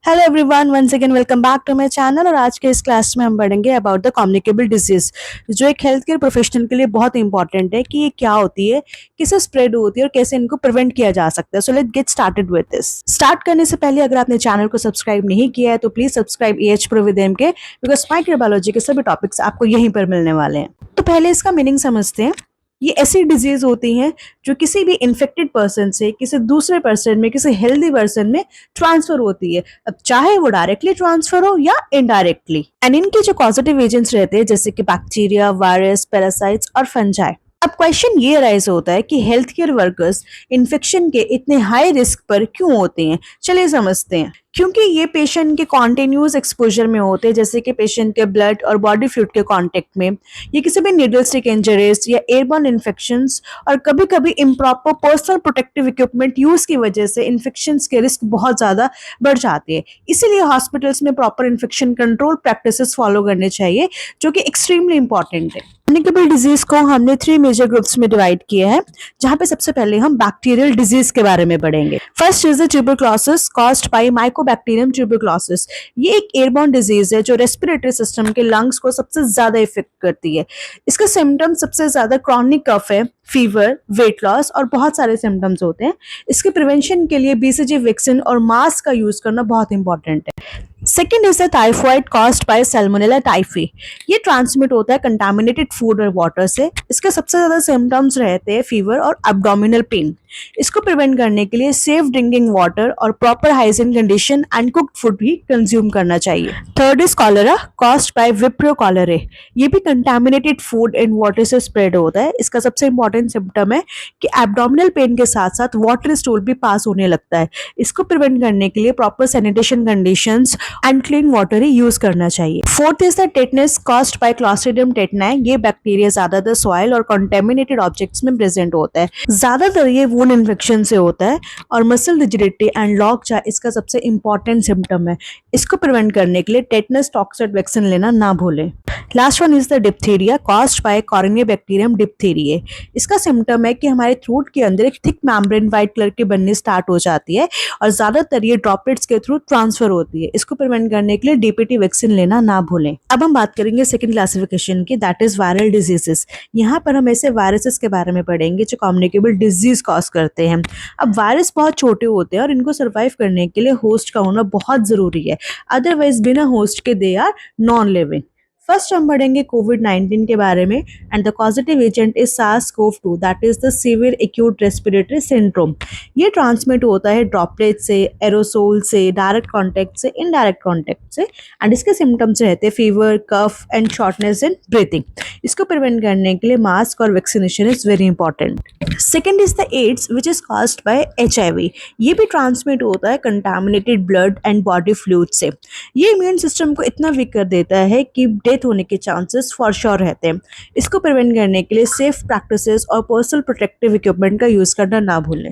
Hello everyone, once again welcome back to my channel. और आज के इस क्लास में हम पढ़ेंगे अबाउट द कम्युनिकेबल डिजीज, जो एक हेल्थ केयर प्रोफेशनल के लिए बहुत इंपॉर्टेंट है कि ये क्या होती है, किसे स्प्रेड होती है और कैसे इनको प्रिवेंट किया जा सकता है। So let's get started with this. Start करने से पहले अगर आपने चैनल को सब्सक्राइब नहीं किया है तो please subscribe A H pro with M K, because microbiology के सभी टॉपिक्स आपको यहीं पर मिलने वाले हैं। तो पहले इसका मीनिंग समझते हैं। ये ऐसी डिजीज होती हैं जो किसी भी इन्फेक्टेड पर्सन से किसी दूसरे पर्सन में, किसी हेल्दी पर्सन में ट्रांसफर होती है। अब चाहे वो डायरेक्टली ट्रांसफर हो या इनडायरेक्टली। एंड इनके जो पॉजिटिव एजेंट्स रहते हैं जैसे कि बैक्टीरिया, वायरस, पैरासाइट्स और फंजाई। अब क्वेश्चन ये राइज होता है कि हेल्थ केयर वर्कर्स इन्फेक्शन के इतने हाई रिस्क पर क्यों होते हैं। चलिए समझते हैं। क्योंकि ये पेशेंट के कॉन्टिन्यूस एक्सपोजर में होते हैं, जैसे कि पेशेंट के ब्लड और बॉडी फ्लूइड के कांटेक्ट में, ये किसी भी नीडल स्टिक इंजरीज या एयरबॉर्न इन्फेक्शंस और कभी कभी improper personal protective equipment use की वजह से इन्फेक्शंस के रिस्क बहुत ज्यादा बढ़ जाते हैं। इसीलिए हॉस्पिटल्स में proper infection control practices follow करने चाहिए, जो कि एक्सट्रीमली इंपॉर्टेंट है। कम्युनिकेबल डिजीज को हमने 3 मेजर ग्रुप्स में डिवाइड किया है, जहां पे सबसे पहले हम बैक्टीरियल डिजीज के बारे में पढ़ेंगे। First is the tuberculosis caused by Mycobacterium tuberculosis. ये एक एयरबॉर्न डिजीज है जो रेस्पिरेटरी सिस्टम के लंग्स को सबसे ज्यादा इफेक्ट करती है। इसका सिम्टम सबसे ज्यादा क्रॉनिक कफ है, फीवर, वेट लॉस और बहुत सारे सिम्टम्स होते हैं। इसके प्रिवेंशन के लिए बीसीजी वैक्सीन और मास्क का यूज करना बहुत इंपॉर्टेंट है। Second is the typhoid caused by Salmonella typhi. ये ट्रांसमिट होता है कंटामिनेटेड फूड और वाटर से। इसके सबसे ज्यादा सिम्टम्स रहते हैं फीवर और एब्डोमिनल पेन। इसको प्रिवेंट करने के लिए सेफ ड्रिंकिंग वाटर और proper hygiene condition and cooked food भी कंज्यूम करना चाहिए। Third is cholera caused by vibrio कॉलेरे। ये भी कंटामिनेटेड फूड एंड वाटर से स्प्रेड होता है। इसका सबसे इंपॉर्टेंट सिम्टम है कि एब्डोमिनल पेन के साथ साथ वाटर स्टूल भी पास होने लगता है। इसको प्रिवेंट करने के लिए proper sanitation conditions and clean water he use करना चाहिए। Fourth is the tetanus caused by Clostridium टेटनाई। ये बैक्टीरिया ज्यादातर सॉइल और कंटेमिनेटेड ऑब्जेक्ट्स में प्रेजेंट होता है। ज्यादातर ये वुंड इन्फेक्शन से होता है और मसल रिजिडिटी एंड लॉक जा इसका सबसे इंपॉर्टेंट सिम्टम है। इसको प्रिवेंट करने के लिए टेटनस टॉक्साइड वैक्सीन लेना ना भूलें। Last one is the diphtheria caused by corynebacterium diphtheriae. इसका सिम्टम है कि हमारे थ्रोट के अंदर एक थिक मेम्ब्रेन व्हाइट कलर की बननी स्टार्ट हो जाती है और ज्यादातर ये ड्रॉपलेट्स के थ्रू ट्रांसफर होती है। इसको प्रिवेंट करने के लिए डीपीटी वैक्सीन लेना ना भूलें। अब हम बात करेंगे सेकंड क्लासिफिकेशन की, दैट इज वायरल डिजीजेस। यहाँ पर हम ऐसे वायरसेस के बारे में पढ़ेंगे जो कम्युनिकेबल डिजीज कॉज करते हैं। अब वायरस बहुत छोटे होते हैं और इनको सर्वाइव करने के लिए होस्ट का होना बहुत जरूरी है, अदरवाइज बिना होस्ट के they are non living. First हम पढ़ेंगे कोविड-19 के बारे में and the causative agent is SARS-CoV-2, that is the severe acute respiratory syndrome. ये ट्रांसमिट होता है ड्रॉपलेट से, एरोसोल से, डायरेक्ट कॉन्टेक्ट से, इनडायरेक्ट कॉन्टेक्ट से। एंड इसके सिम्टम्स रहते हैं fever, cough and shortness in breathing. इसको प्रिवेंट करने के लिए मास्क और vaccination is very important. Second is the AIDS which is caused bye HIV। ये भी ट्रांसमिट होता है contaminated blood and body fluid से। ये इम्यून सिस्टम को इतना वीक कर देता है कि डेथ होने के चांसेस फॉर श्योर रहते हैं। इसको प्रिवेंट करने के लिए सेफ प्रैक्टिसेस और पर्सनल प्रोटेक्टिव इक्विपमेंट का यूज करना ना भूलें।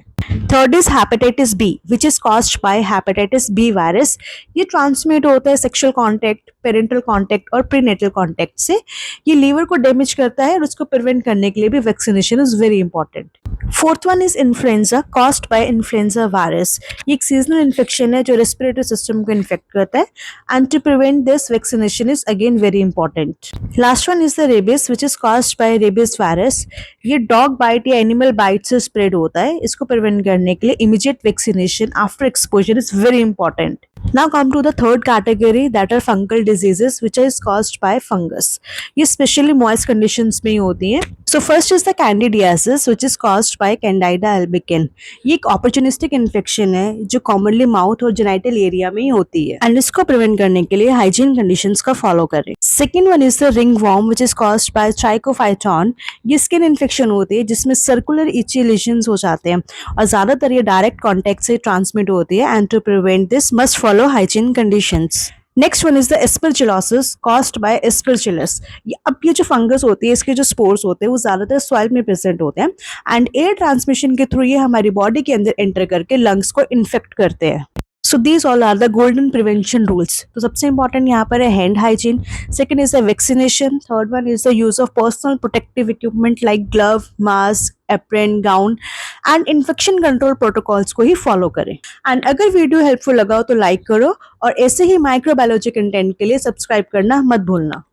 Third is hepatitis B which is caused by hepatitis B virus. ये ट्रांसमिट होता है सेक्सुअल कांटेक्ट, पेरेंटल कांटेक्ट और प्रीनेटल कांटेक्ट से। ये लीवर को डैमेज करता है और उसको प्रिवेंट करने के लिए भी vaccination is very important. Fourth one is influenza caused by influenza virus. ये एक सीजनल इन्फेक्शन है जो रेस्पिरेटरी सिस्टम को इन्फेक्ट करता है and to prevent this vaccination is again very important. Last one is the rabies which is caused by rabies virus. ये dog bite या animal bite से स्प्रेड होता है। इसको प्रिवेंट करने के लिए immediate vaccination after exposure is very important. Now come to the third category, that are fungal diseases which is caused by fungus. ये specially moist conditions में ही होती हैं। So first is the candidiasis which is caused by Candida albicans. ये एक opportunistic infection है जो commonly mouth और genital area में ही होती है and इसको prevent करने के लिए hygiene conditions का follow करें। Second one is the ringworm which is caused by Trichophyton. ये skin infection होती है जिसमें circular itchy lesions हो जाते हैं और ज्यादातर ये direct contact से transmit होती है and to prevent this must follow hygiene conditions. Next one is the aspergillosis caused by Aspergillus. अब ये जो फंगस होती है, इसके जो स्पोर्स होते हैं वो ज्यादातर सॉइल में प्रेजेंट होते हैं एंड एयर ट्रांसमिशन के थ्रू ये हमारी बॉडी के अंदर एंटर करके लंग्स को इन्फेक्ट करते हैं। So these all are the golden prevention rules. तो सबसे इंपॉर्टेंट यहाँ पर है hand hygiene, second is the vaccination, third one is the use of personal protective equipment like glove, mask, apron, gown and infection control protocols को ही follow करें। And अगर video helpful लगा हो तो लाइक करो और ऐसे ही माइक्रोबायोलॉजी कंटेंट के लिए सब्सक्राइब करना मत भूलना।